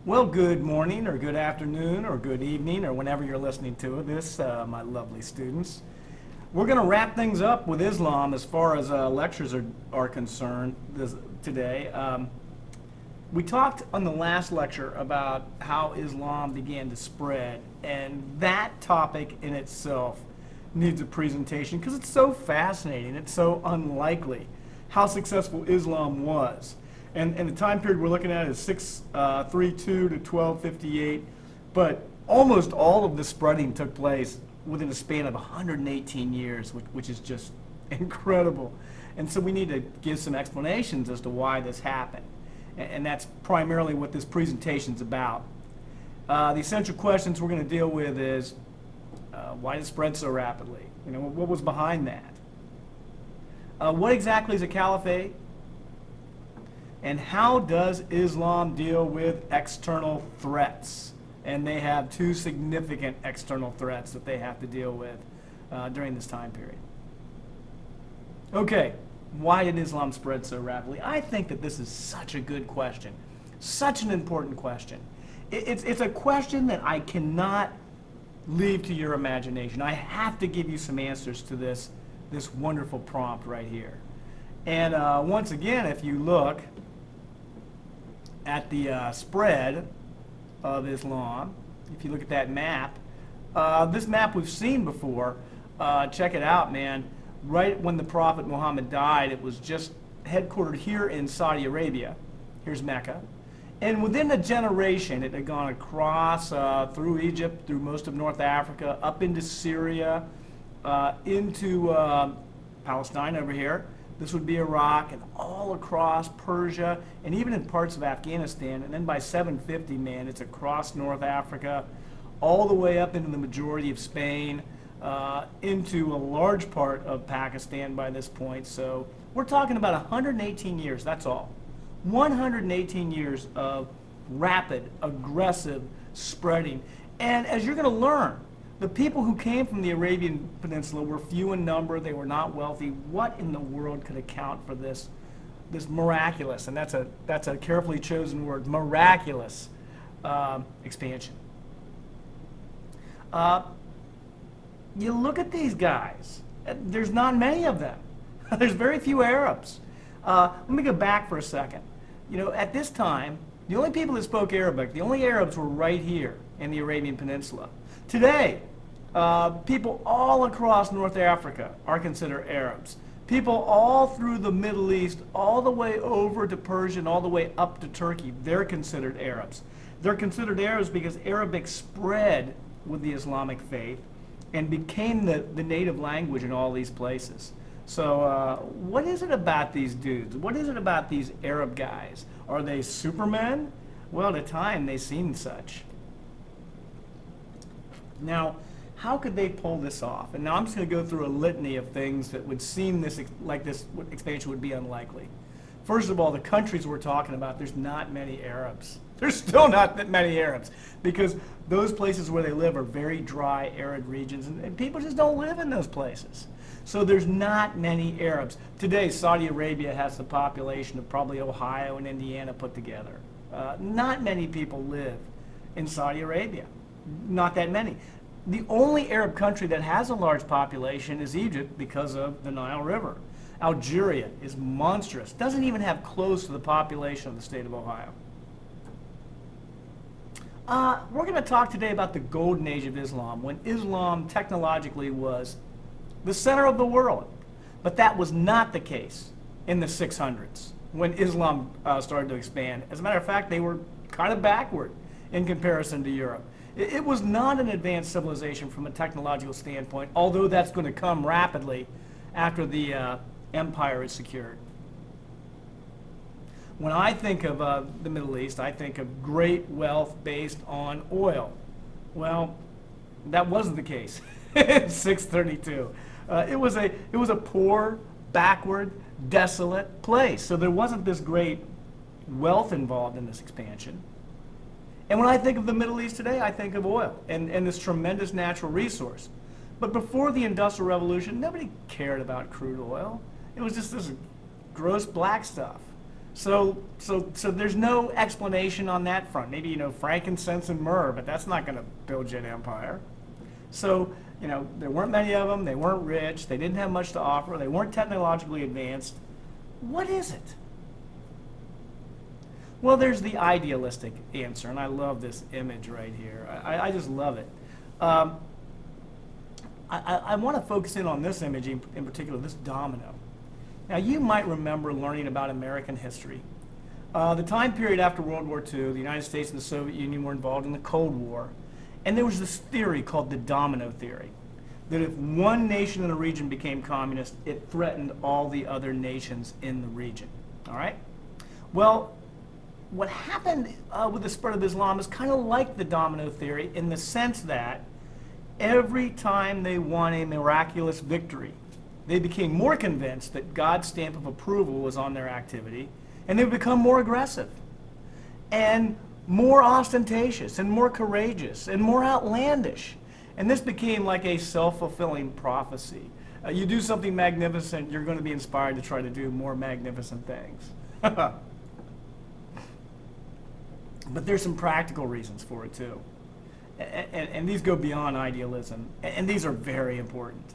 Well, good morning, or good afternoon, or good evening, or whenever you're listening to this, my lovely students. We're going to wrap things up with Islam as far as lectures are concerned today. We talked on the last lecture about how Islam began to spread, and that topic in itself needs a presentation because it's so fascinating, it's so unlikely how successful Islam was. And the time period we're looking at is 632 to 1258, but almost all of the spreading took place within a span of 118 years, which is just incredible. And so we need to give some explanations as to why this happened. And that's primarily what this presentation is about. The essential questions we're going to deal with is, why did it spread so rapidly? What was behind that? What exactly is a caliphate? And how does Islam deal with external threats? And they have two significant external threats that they have to deal with during this time period. Okay, why did Islam spread so rapidly? I think that this is such a good question, such an important question. It's a question that I cannot leave to your imagination. I have to give you some answers to this wonderful prompt right here. And once again, if you look at the spread of Islam, if you look at that map, this map we've seen before. Check it out, man. Right when the Prophet Muhammad died, it was just headquartered here in Saudi Arabia. Here's Mecca. And within a generation, it had gone across through Egypt, through most of North Africa, up into Syria, into Palestine over here. This would be Iraq, and all across Persia, and even in parts of Afghanistan. And then by 750, man, it's across North Africa, all the way up into the majority of Spain, into a large part of Pakistan by this point. So we're talking about 118 years, that's all. 118 years of rapid, aggressive spreading. And as you're going to learn, the people who came from the Arabian Peninsula were few in number. They were not wealthy. What in the world could account for this miraculous, and that's a carefully chosen word, miraculous expansion? You look at these guys. There's not many of them. There's very few Arabs. Let me go back for a second. At this time, the only people that spoke Arabic, the only Arabs were right here in the Arabian Peninsula. Today, people all across North Africa are considered Arabs. People all through the Middle East, all the way over to Persia and all the way up to Turkey, they're considered Arabs. They're considered Arabs because Arabic spread with the Islamic faith and became the native language in all these places. So what is it about these dudes? What is it about these Arab guys? Are they supermen? Well, at the time, they seemed such. Now, how could they pull this off? And now I'm just going to go through a litany of things that would seem like this expansion would be unlikely. First of all, the countries we're talking about, there's not many Arabs. There's still not that many Arabs because those places where they live are very dry, arid regions, and people just don't live in those places. So there's not many Arabs. Today, Saudi Arabia has the population of probably Ohio and Indiana put together. Not many people live in Saudi Arabia. Not that many. The only Arab country that has a large population is Egypt because of the Nile River. Algeria is monstrous. Doesn't even have close to the population of the state of Ohio. We're going to talk today about the golden age of Islam, when Islam technologically was the center of the world. But that was not the case in the 600s when Islam started to expand. As a matter of fact, they were kind of backward in comparison to Europe. It was not an advanced civilization from a technological standpoint, although that's going to come rapidly after the empire is secured. When I think of the Middle East, I think of great wealth based on oil. Well, that wasn't the case in 632. It was a poor, backward, desolate place. So there wasn't this great wealth involved in this expansion. And when I think of the Middle East today, I think of oil and this tremendous natural resource. But before the Industrial Revolution, nobody cared about crude oil. It was just this gross black stuff. So there's no explanation on that front. Maybe, frankincense and myrrh, but that's not going to build you an empire. So, there weren't many of them. They weren't rich. They didn't have much to offer. They weren't technologically advanced. What is it? Well, there's the idealistic answer, and I love this image right here. I just love it. I want to focus in on this image in particular, this domino. Now, you might remember learning about American history. The time period after World War II, the United States and the Soviet Union were involved in the Cold War, and there was this theory called the domino theory, that if one nation in a region became communist, it threatened all the other nations in the region. All right? Well, what happened with the spread of Islam is kind of like the domino theory in the sense that every time they won a miraculous victory, they became more convinced that God's stamp of approval was on their activity, and they would become more aggressive and more ostentatious and more courageous and more outlandish. And this became like a self-fulfilling prophecy. You do something magnificent, you're going to be inspired to try to do more magnificent things. But there's some practical reasons for it too. And these go beyond idealism, and these are very important.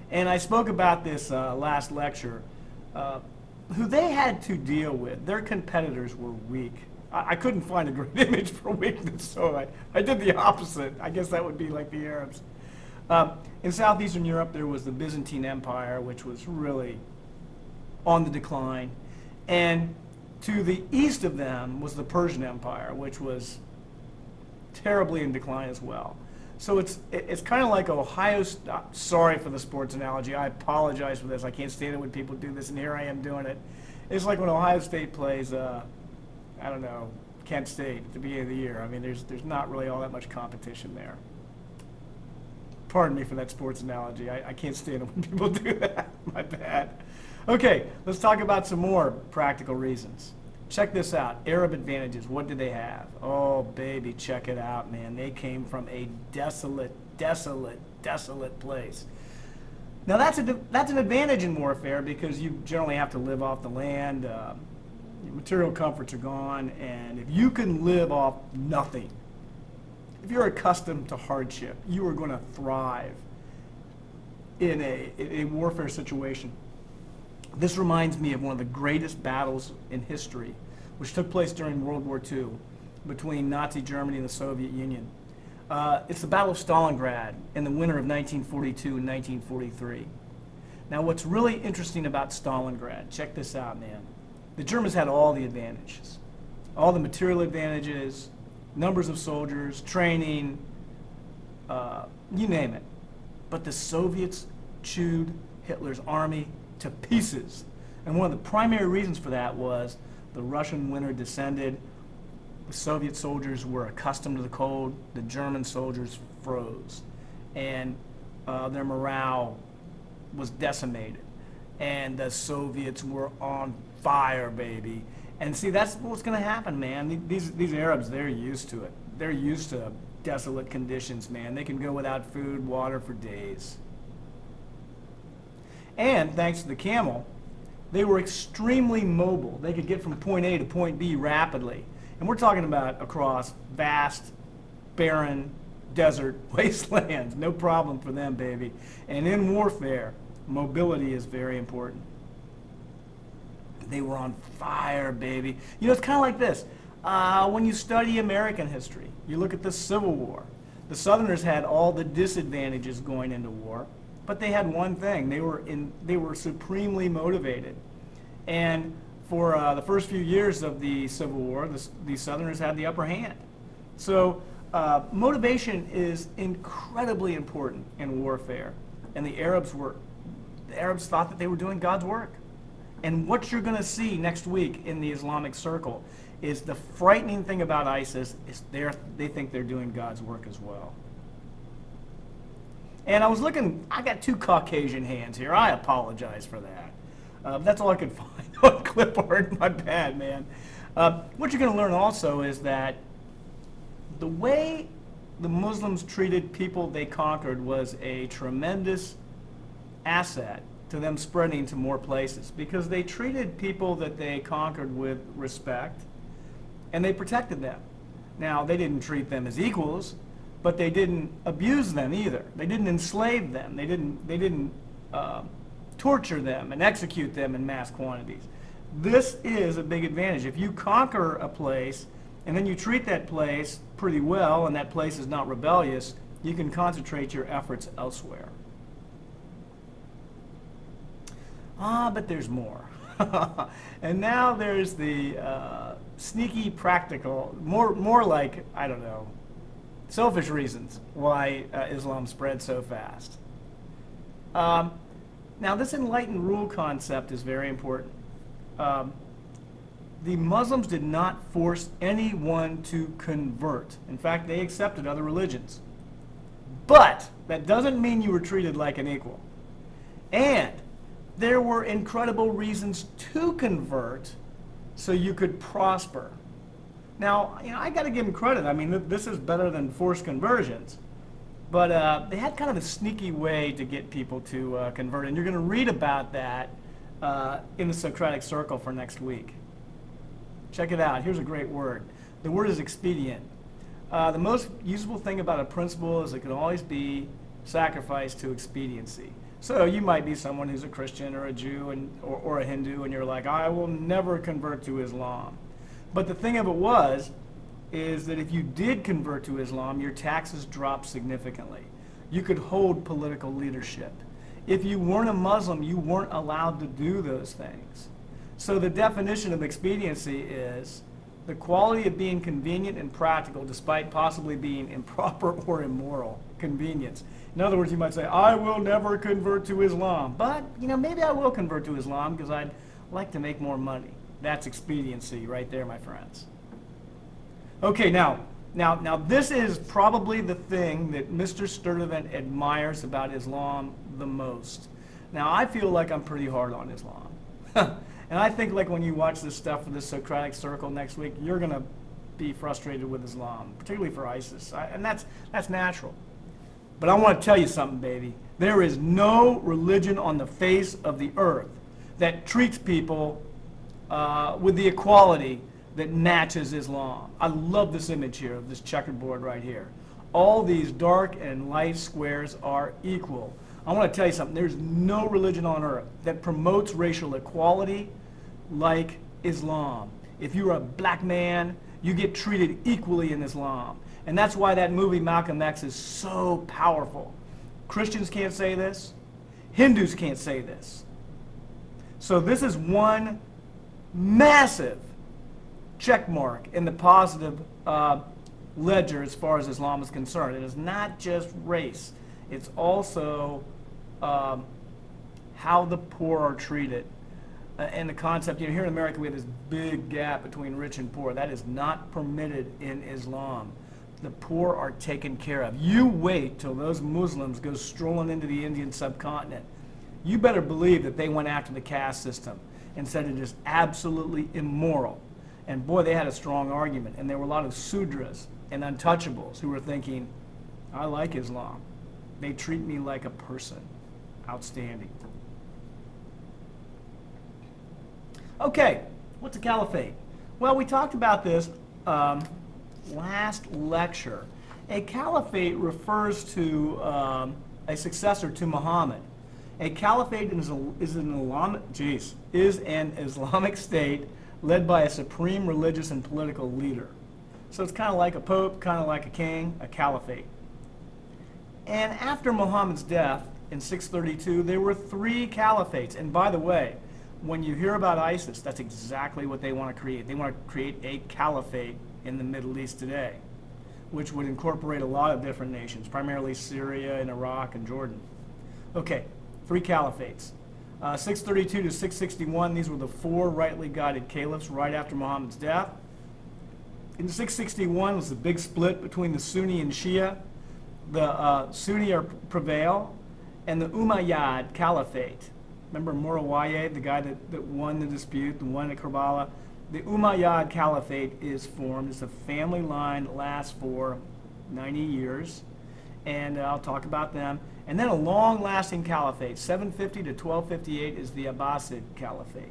And I spoke about this last lecture. Who they had to deal with, their competitors were weak. I couldn't find a great image for weakness, so I did the opposite. I guess that would be like the Arabs. In southeastern Europe, there was the Byzantine Empire, which was really on the decline. And to the east of them was the Persian Empire, which was terribly in decline as well. So it's kind of like Ohio. Sorry for the sports analogy. I apologize for this. I can't stand it when people do this, and here I am doing it. It's like when Ohio State plays, I don't know, Kent State at the beginning of the year. I mean, there's not really all that much competition there. Pardon me for that sports analogy. I can't stand it when people do that. My bad. Okay, let's talk about some more practical reasons. Check this out. Arab advantages. What did they have? Oh, baby, check it out, man. They came from a desolate, desolate, desolate place. Now, that's an advantage in warfare because you generally have to live off the land. Your material comforts are gone, and if you can live off nothing, if you're accustomed to hardship, you are going to thrive in a warfare situation. This reminds me of one of the greatest battles in history, which took place during World War II between Nazi Germany and the Soviet Union. It's the Battle of Stalingrad in the winter of 1942 and 1943. Now, what's really interesting about Stalingrad, check this out, man. The Germans had all the advantages, all the material advantages, numbers of soldiers, training, you name it. But the Soviets chewed Hitler's army to pieces. And one of the primary reasons for that was the Russian winter descended. The Soviet soldiers were accustomed to the cold. The German soldiers froze. And their morale was decimated. And the Soviets were on fire, baby. And see, that's what's going to happen, man. These Arabs, they're used to it. They're used to desolate conditions, man. They can go without food, water for days. And thanks to the camel, they were extremely mobile. They could get from point A to point B rapidly. And we're talking about across vast, barren, desert wastelands. No problem for them, baby. And in warfare, mobility is very important. They were on fire, baby. You know, it's kind of like this. When you study American history, you look at the Civil War. The Southerners had all the disadvantages going into war, but they had one thing. They were supremely motivated. And for the first few years of the Civil War, the Southerners had the upper hand. So motivation is incredibly important in warfare. And the Arabs thought that they were doing God's work. And what you're going to see next week in the Islamic circle is the frightening thing about ISIS is they think they're doing God's work as well. And I was looking, I got two Caucasian hands here. I apologize for that. That's all I could find on clipboard. My bad, man. What you're going to learn also is that the way the Muslims treated people they conquered was a tremendous asset to them spreading to more places because they treated people that they conquered with respect and they protected them. Now, they didn't treat them as equals, but they didn't abuse them either. They didn't enslave them. They didn't torture them and execute them in mass quantities. This is a big advantage. If you conquer a place and then you treat that place pretty well and that place is not rebellious, you can concentrate your efforts elsewhere. But there's more. And now there's the sneaky practical, more like, I don't know, selfish reasons why Islam spread so fast. Now this enlightened rule concept is very important. The Muslims did not force anyone to convert. In fact, they accepted other religions. But that doesn't mean you were treated like an equal. And there were incredible reasons to convert so you could prosper. Now, I got to give them credit. I mean, this is better than forced conversions. But they had kind of a sneaky way to get people to convert. And you're going to read about that in the Socratic Circle for next week. Check it out. Here's a great word. The word is expedient. The most useful thing about a principle is it can always be sacrificed to expediency. So you might be someone who's a Christian or a Jew or a Hindu, and you're like, I will never convert to Islam. But the thing of it is that if you did convert to Islam, your taxes dropped significantly. You could hold political leadership. If you weren't a Muslim, you weren't allowed to do those things. So the definition of expediency is the quality of being convenient and practical despite possibly being improper or immoral. Convenience. In other words, you might say, I will never convert to Islam. But, maybe I will convert to Islam because I'd like to make more money. That's expediency right there, my friends. Okay, now this is probably the thing that Mr. Sturdivant admires about Islam the most. Now, I feel like I'm pretty hard on Islam. And I think like when you watch this stuff for the Socratic Circle next week, you're going to be frustrated with Islam, particularly for ISIS. And that's natural. But I want to tell you something, baby. There is no religion on the face of the earth that treats people with the equality that matches Islam. I love this image here of this checkerboard right here. All these dark and light squares are equal. I want to tell you something. There's no religion on earth that promotes racial equality like Islam. If you're a black man, you get treated equally in Islam. And that's why that movie Malcolm X is so powerful. Christians can't say this. Hindus can't say this. So this is one massive check mark in the positive ledger as far as Islam is concerned. It is not just race. It's also how the poor are treated. And the concept, here in America we have this big gap between rich and poor. That is not permitted in Islam. The poor are taken care of. You wait till those Muslims go strolling into the Indian subcontinent. You better believe that they went after the caste system and said it is absolutely immoral. And boy, they had a strong argument. And there were a lot of Sudras and untouchables who were thinking, I like Islam. They treat me like a person. Outstanding. Okay, what's a caliphate? Well, we talked about this last lecture. A caliphate refers to a successor to Muhammad. A caliphate is an Islamic state led by a supreme religious and political leader. So it's kind of like a pope, kind of like a king, a caliphate. And after Muhammad's death in 632, there were 3 caliphates. And by the way, when you hear about ISIS, that's exactly what they want to create. They want to create a caliphate in the Middle East today, which would incorporate a lot of different nations, primarily Syria and Iraq and Jordan. Okay, 3 caliphates. 632 to 661, these were the 4 rightly guided caliphs right after Muhammad's death. In 661 was the big split between the Sunni and Shia. The Sunni prevail, and the Umayyad Caliphate. Remember Muawiyah, the guy that won the dispute, the one at Karbala? The Umayyad Caliphate is formed. It's a family line that lasts for 90 years, and I'll talk about them. And then a long-lasting caliphate. 750 to 1258 is the Abbasid Caliphate.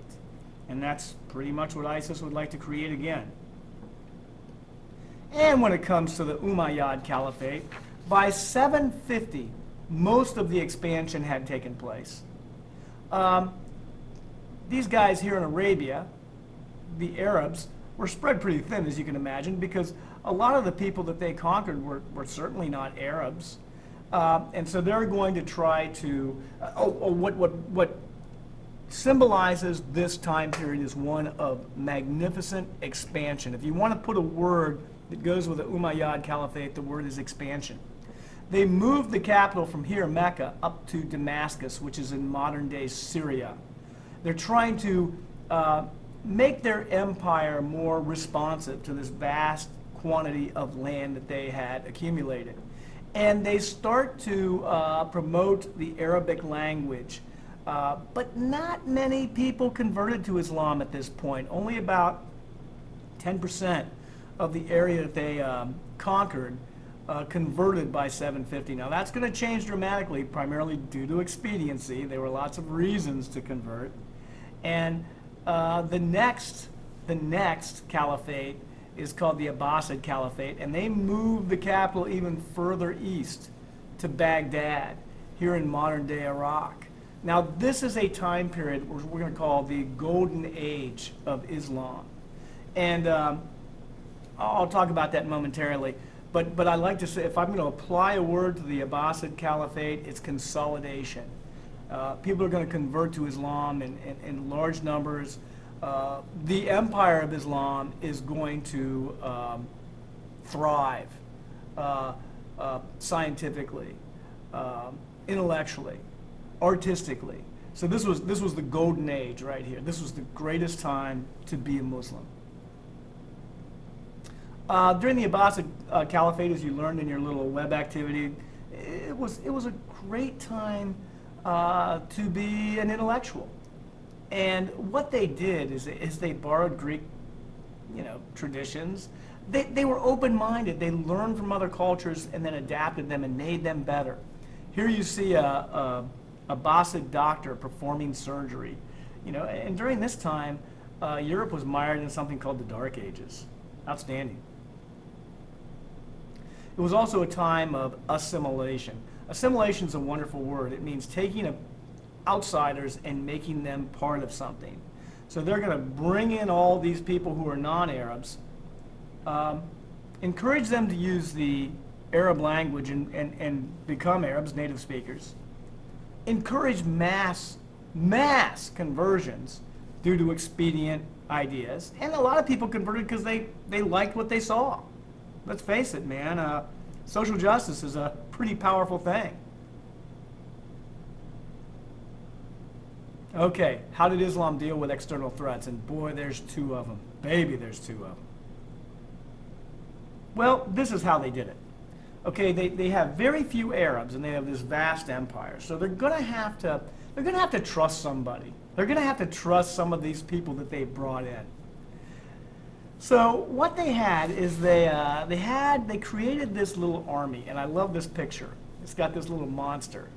And that's pretty much what ISIS would like to create again. And when it comes to the Umayyad Caliphate, by 750, most of the expansion had taken place. These guys here in Arabia, the Arabs, were spread pretty thin, as you can imagine, because a lot of the people that they conquered were certainly not Arabs. And so they're going to try to, what symbolizes this time period is one of magnificent expansion. If you want to put a word that goes with the Umayyad Caliphate, the word is expansion. They moved the capital from here, Mecca, up to Damascus, which is in modern-day Syria. They're trying to make their empire more responsive to this vast quantity of land that they had accumulated. And they start to promote the Arabic language. But not many people converted to Islam at this point. Only about 10% of the area that they conquered converted by 750. Now that's going to change dramatically, primarily due to expediency. There were lots of reasons to convert. And the next caliphate is called the Abbasid Caliphate, and they moved the capital even further east to Baghdad, here in modern-day Iraq. Now, this is a time period we're going to call the Golden Age of Islam. And I'll talk about that momentarily. But I like to say, if I'm going to apply a word to the Abbasid Caliphate, it's consolidation. People are going to convert to Islam in large numbers. The empire of Islam is going to thrive scientifically, intellectually, artistically. So this was the golden age right here. This was the greatest time to be a Muslim. During the Abbasid Caliphate, as you learned in your little web activity, it was a great time to be an intellectual. And what they did is they borrowed Greek, traditions. They were open-minded. They learned from other cultures and then adapted them and made them better. Here you see a Abbasid doctor performing surgery. And during this time, Europe was mired in something called the Dark Ages. Outstanding. It was also a time of assimilation. Assimilation is a wonderful word. It means taking outsiders and making them part of something. So they're going to bring in all these people who are non-Arabs, encourage them to use the Arab language and become Arabs, native speakers, encourage mass conversions due to expedient ideas. And a lot of people converted because they liked what they saw. Let's face it, man, social justice is a pretty powerful thing. Okay, how did Islam deal with external threats? And boy, there's two of them. Baby, there's two of them. Well, this is how they did it. Okay, they have very few Arabs, and they have this vast empire. So they're going to have to trust somebody. They're going to have to trust some of these people that they brought in. So what they had is they created this little army, and I love this picture. It's got this little monster.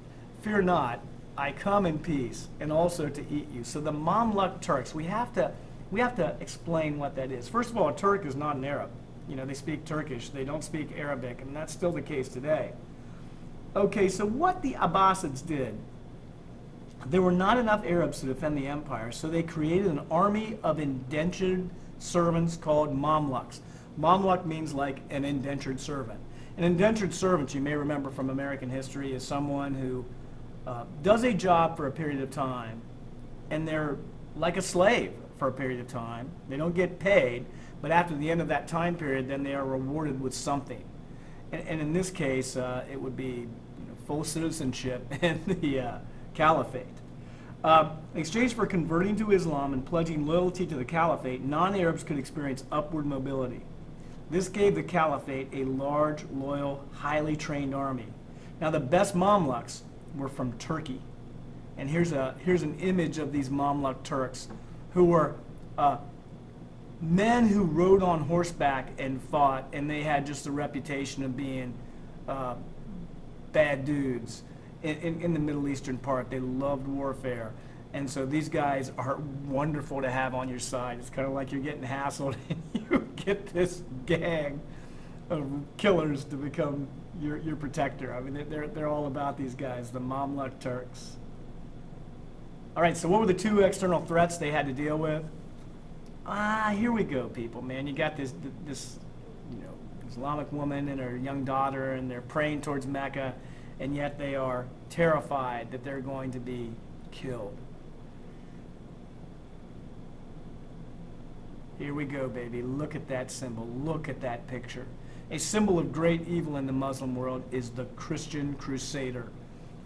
Fear not, I come in peace, and also to eat you. So the Mamluk Turks, we have to explain what that is. First of all, a Turk is not an Arab. They speak Turkish. They don't speak Arabic, and that's still the case today. Okay, so what the Abbasids did, there were not enough Arabs to defend the empire, so they created an army of indentured servants called Mamluks. Mamluk means like an indentured servant. An indentured servant, you may remember from American history, is someone who does a job for a period of time, and they're like a slave for a period of time. They don't get paid, but after the end of that time period, then they are rewarded with something. And in this case, it would be full citizenship in the Caliphate. In exchange for converting to Islam and pledging loyalty to the Caliphate, non-Arabs could experience upward mobility. This gave the Caliphate a large, loyal, highly trained army. Now, the best Mamluks were from Turkey. And here's an image of these Mamluk Turks, who were men who rode on horseback and fought, and they had just a reputation of being bad dudes. in the Middle Eastern part. They loved warfare. And so these guys are wonderful to have on your side. It's kind of like you're getting hassled and you get this gang of killers to become your protector. I mean, they're all about these guys, the Mamluk Turks. All right, so what were the two external threats they had to deal with? Here we go, people, man. You got this Islamic woman and her young daughter, and they're praying towards Mecca, and yet they are terrified that they're going to be killed. Here we go, baby. Look at that symbol. Look at that picture. A symbol of great evil in the Muslim world is the Christian Crusader.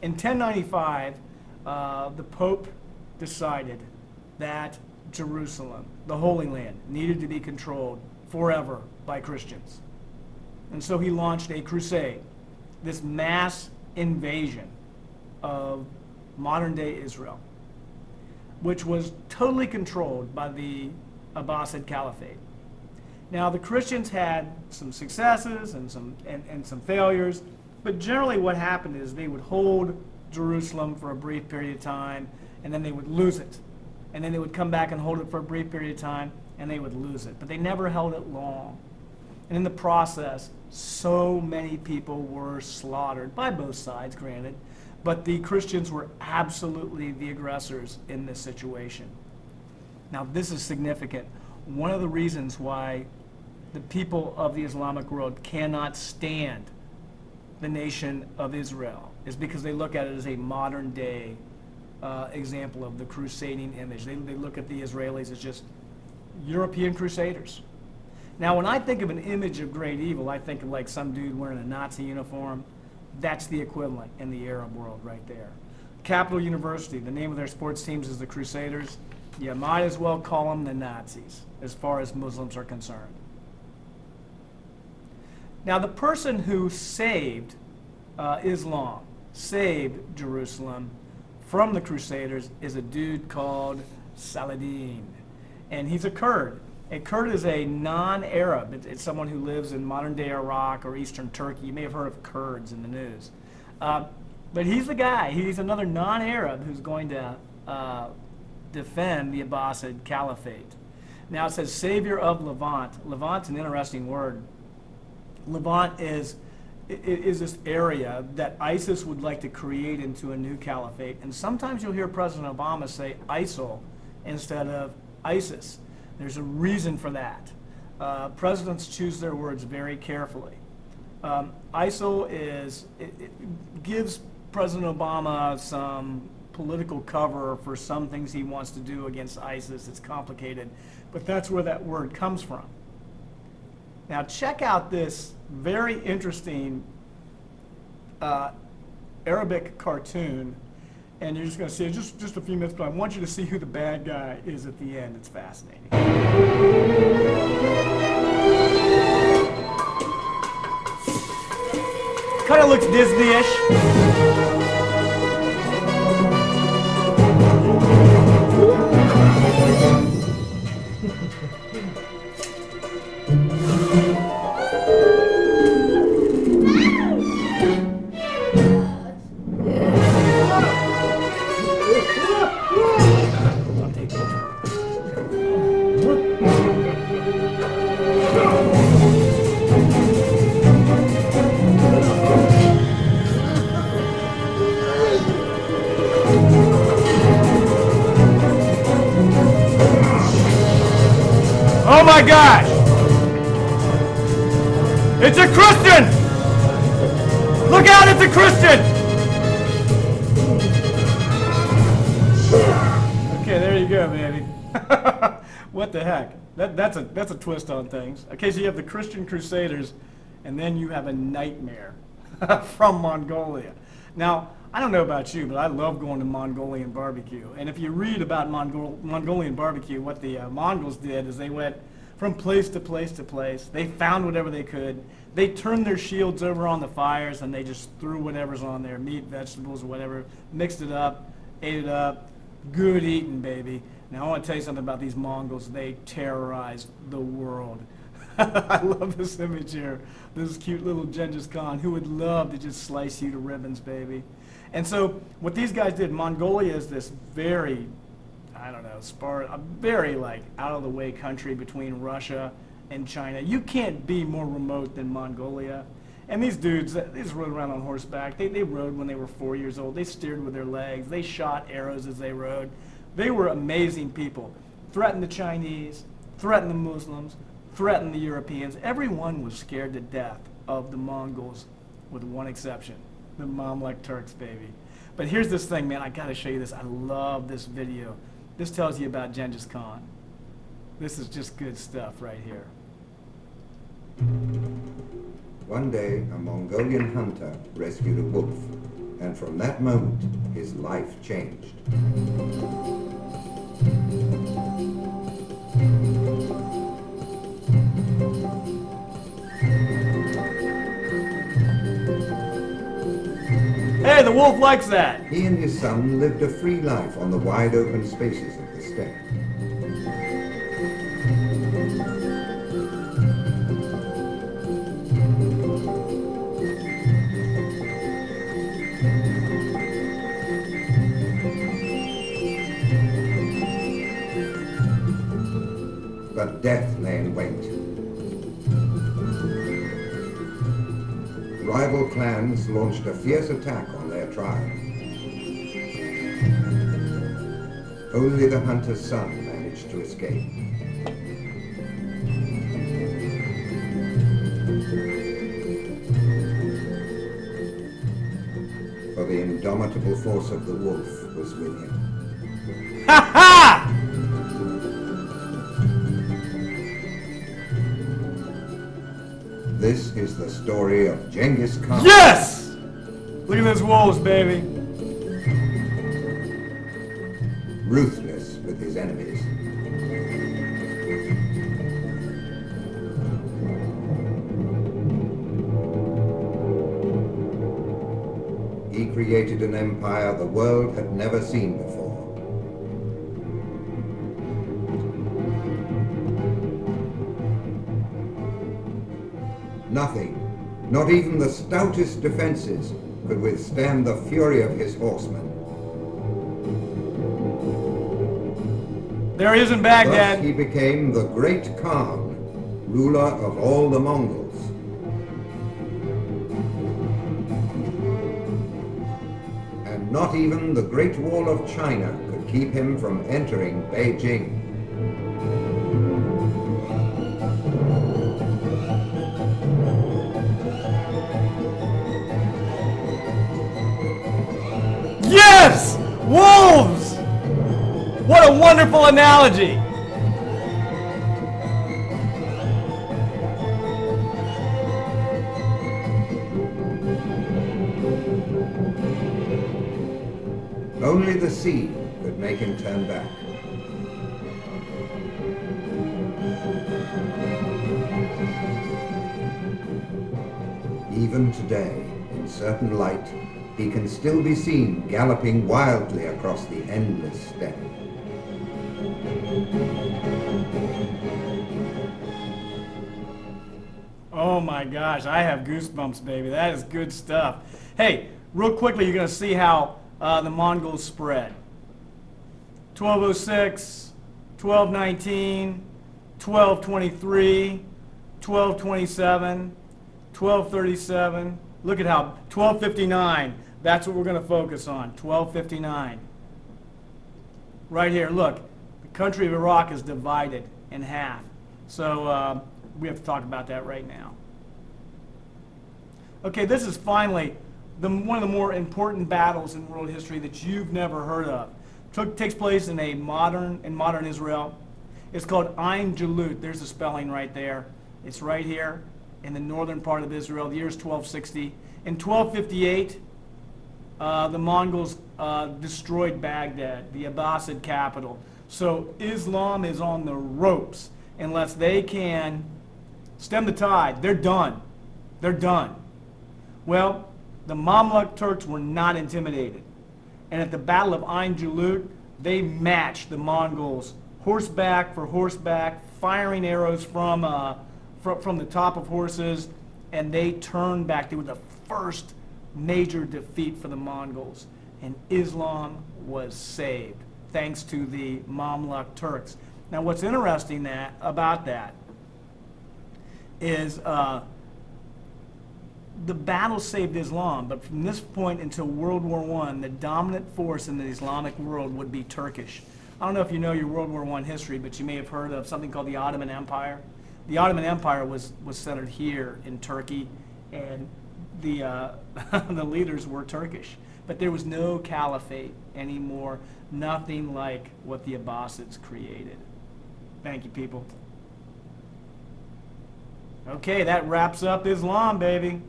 In 1095, the Pope decided that Jerusalem, the Holy Land, needed to be controlled forever by Christians. And so he launched a crusade, this mass invasion of modern-day Israel, which was totally controlled by the Abbasid Caliphate. Now, the Christians had some successes and some failures, but generally what happened is they would hold Jerusalem for a brief period of time, and then they would lose it. And then they would come back and hold it for a brief period of time, and they would lose it. But they never held it long. And in the process, so many people were slaughtered, by both sides, granted, but the Christians were absolutely the aggressors in this situation. Now, this is significant. One of the reasons why the people of the Islamic world cannot stand the nation of Israel is because they look at it as a modern-day example of the crusading image. They look at the Israelis as just European crusaders. Now, when I think of an image of great evil, I think of like some dude wearing a Nazi uniform. That's the equivalent in the Arab world right there. Capital University, the name of their sports teams is the Crusaders. You might as well call them the Nazis as far as Muslims are concerned. Now, the person who saved Islam, saved Jerusalem from the Crusaders is a dude called Saladin. And he's a Kurd. A Kurd is a non-Arab. It's someone who lives in modern-day Iraq or eastern Turkey. You may have heard of Kurds in the news. But he's the guy. He's another non-Arab who's going to defend the Abbasid Caliphate. Now, it says savior of Levant. Levant's an interesting word. Levant is this area that ISIS would like to create into a new caliphate. And sometimes you'll hear President Obama say ISIL instead of ISIS. There's a reason for that. Presidents choose their words very carefully. ISIL it gives President Obama some political cover for some things he wants to do against ISIS. It's complicated, but that's where that word comes from. Now check out this very interesting Arabic cartoon, and you're just going to see it just a few minutes, but I want you to see who the bad guy is at the end. It's fascinating. Kind of looks Disney-ish. Oh my gosh! It's a Christian! Look out, it's a Christian! Okay, there you go, baby. What the heck? That's a twist on things. Okay, so you have the Christian Crusaders, and then you have a nightmare from Mongolia. Now, I don't know about you, but I love going to Mongolian barbecue. And if you read about Mongolian barbecue, what the Mongols did is they went from place to place to place. They found whatever they could. They turned their shields over on the fires, and they just threw whatever's on there, meat, vegetables, whatever, mixed it up, ate it up. Good eating, baby. Now, I want to tell you something about these Mongols. They terrorized the world. I love this image here. This cute little Genghis Khan who would love to just slice you to ribbons, baby. And so what these guys did, Mongolia is this very, I don't know, a very like out of the way country between Russia and China. You can't be more remote than Mongolia. And these dudes, they just rode around on horseback. They rode when they were 4 years old. They steered with their legs. They shot arrows as they rode. They were amazing people. Threatened the Chinese, threatened the Muslims, threatened the Europeans. Everyone was scared to death of the Mongols, with one exception, the Mamluk Turks, baby. But here's this thing, man. I got to show you this. I love this video. This tells you about Genghis Khan. This is just good stuff right here. One day, a Mongolian hunter rescued a wolf, and from that moment, his life changed. Hey, the wolf likes that. He and his son lived a free life on the wide open spaces of the steppe. But death lay in wait. Rival clans launched a fierce attack on their tribe. Only the hunter's son managed to escape. For the indomitable force of the wolf was with him. Ha ha! This is the story of Genghis Khan. Yes! Look at those wolves, baby. Ruthless with his enemies. He created an empire the world had never seen before. Nothing, not even the stoutest defenses, could withstand the fury of his horsemen. There he is in Thus Baghdad. he became the Great Khan, ruler of all the Mongols. And not even the Great Wall of China could keep him from entering Beijing. Yes! Wolves! What a wonderful analogy! Only the sea could make him turn back. Even today, in certain light, he can still be seen galloping wildly across the endless steppe. Oh my gosh, I have goosebumps, baby. That is good stuff. Hey, real quickly, you're going to see how the Mongols spread. 1206, 1219, 1223, 1227, 1237. Look at how 1259. That's what we're going to focus on. 1259. Right here. Look, the country of Iraq is divided in half. So we have to talk about that right now. Okay, this is finally one of the more important battles in world history that you've never heard of. Takes place in modern Israel. It's called AlUlu. There's the spelling right there. It's right here in the northern part of Israel. The year is 1260. In 1258, the Mongols destroyed Baghdad, the Abbasid capital. So Islam is on the ropes unless they can stem the tide. They're done. They're done. Well, the Mamluk Turks were not intimidated. And at the Battle of AlUlu, they matched the Mongols horseback for horseback, firing arrows from the top of horses, and they turned back. They were the first major defeat for the Mongols, and Islam was saved thanks to the Mamluk Turks. Now, what's interesting about that is the battle saved Islam, but from this point until World War I, the dominant force in the Islamic world would be Turkish. I don't know if you know your World War I history, but you may have heard of something called the Ottoman Empire. The Ottoman Empire was centered here in Turkey, and the the leaders were Turkish. But there was no caliphate anymore, nothing like what the Abbasids created. Thank you, people. Okay, that wraps up Islam, baby.